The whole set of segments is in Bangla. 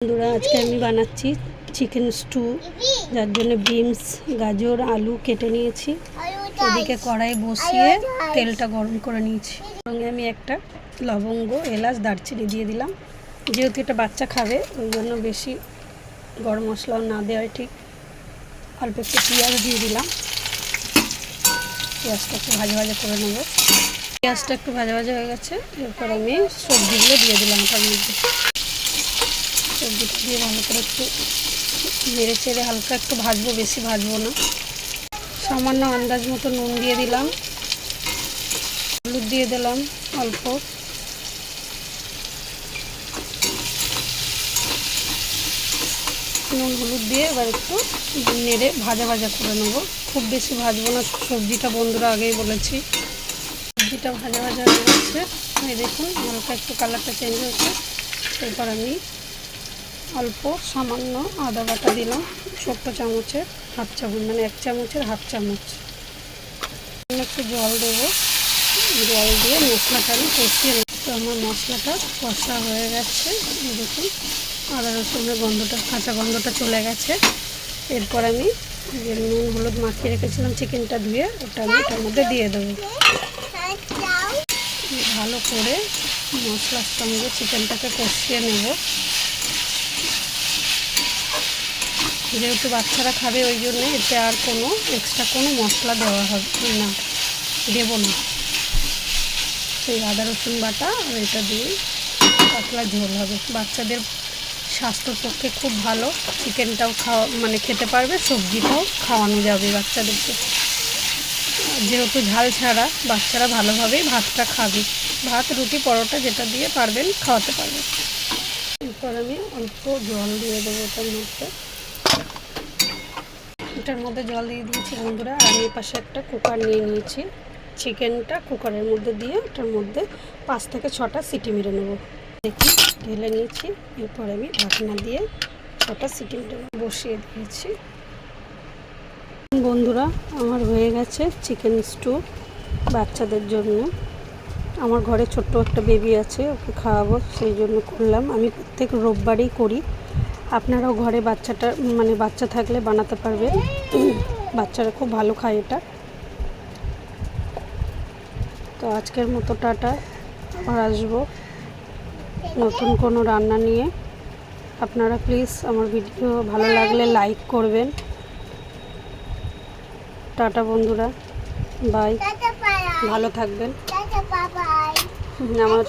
বন্ধুরা আজকে আমি বানাচ্ছি চিকেন স্টু, যার জন্য বিনস, গাজর, আলু কেটে নিয়েছি। এদিকে কড়াই বসিয়ে তেলটা গরম করে নিয়েছি। সঙ্গে আমি একটা লবঙ্গ, এলাচ, দারচিনি দিয়ে দিলাম। যেহেতু এটা বাচ্চা খাবে ওই জন্য বেশি গরম মশলাও না দেওয়াই ঠিক। অল্প একটু পেঁয়াজ দিয়ে দিলাম। পেঁয়াজটা একটু ভাজা ভাজা করে নেব। পেঁয়াজটা একটু ভাজা ভাজা হয়ে গেছে, এরপর আমি সবজিগুলো দিয়ে দিলাম ওটার মধ্যে। সবজিটা দিয়ে ভালো করে একটু নেড়ে চেড়ে হালকা একটু ভাজবো, বেশি ভাজবো না। সামান্য আন্দাজ মতো নুন দিয়ে দিলাম, হলুদ দিয়ে দিলাম অল্প, নুন হলুদ দিয়ে এবার একটু নেড়ে ভাজা ভাজা করে নেবো। খুব বেশি ভাজবো না সবজিটা, বন্ধুরা আগেই বলেছি। সবজিটা ভাজা ভাজা হয়ে গেছে, এই দেখুন হালকা একটু কালারটা চেঞ্জ হয়েছে। এরপর আমি অল্প সামান্য আদা বাটা দিলাম, ছোট্ট চামচের হাফ চামচ, মানে 1 চামচের হাফ চামচ। একটু জল দেবো, জল দিয়ে মশলাটা আমি কষিয়ে নেব। তো আমার মশলাটা কষা হয়ে গেছে, দেখুন আদা রসুনের গন্ধটা, কাঁচা গন্ধটা চলে গেছে। এরপর আমি যে নুন হলুদ মাখিয়ে রেখেছিলাম চিকেনটা ধুয়ে, ওটা আমি এটার মধ্যে দিয়ে দেবো। ভালো করে মশলার সঙ্গে চিকেনটাকে কষিয়ে নেব। যেহেতু বাচ্চারা খাবে ওই জন্যে এতে আর কোনো এক্সট্রা কোনো মশলা দেওয়া হবে না, দেবো না। সেই আদা রসুন বাটা আর এটা দিয়ে পাতলা ঝোল হবে। বাচ্চাদের স্বাস্থ্যর পক্ষে খুব ভালো। চিকেনটাও খেতে পারবে, সবজিটাও খাওয়ানো যাবে বাচ্চাদেরকে। যেহেতু ঝাল ছাড়া বাচ্চারা ভালোভাবেই ভাতটা খাবে। ভাত, রুটি, পরোটা যেটা দিয়ে পারবেন খাওয়াতে পারবেন। এরপর আমি অল্প জল দিয়ে দেবো এটার মধ্যে জল দিয়ে দিয়েছি বন্ধুরা। আর আমি পাশে একটা কুকার নিয়ে নিয়েছি। চিকেনটা কুকারের মধ্যে দিয়ে এটার মধ্যে 5 থেকে 6টা সিটি মেরে নেব। দেখি ঢেলে নিয়েছি। এরপর আমি ঢাকনা দিয়ে 6টা সিটি মেরে বসিয়ে দিয়েছি। বন্ধুরা আমার হয়ে গেছে চিকেন স্টু বাচ্চাদের জন্য। আমার ঘরে ছোট্ট একটা বেবি আছে, ওকে খাওয়াবো সেই জন্য করলাম। আমি প্রত্যেক রোববারই করি। আপনারাও ঘরে বাচ্চা থাকলে বানাতে পারবেন। বাচ্চারা খুব ভালো খায় এটা। তো আজকের মতো টাটা, আবার আসবো নতুন কোনো রান্না নিয়ে। আপনারা প্লিজ আমার ভিডিও ভালো লাগলে লাইক করবেন। টাটা বন্ধুরা, বাই, ভালো থাকবেন। আমার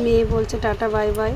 মেয়ে বলছে টাটা বাই বাই।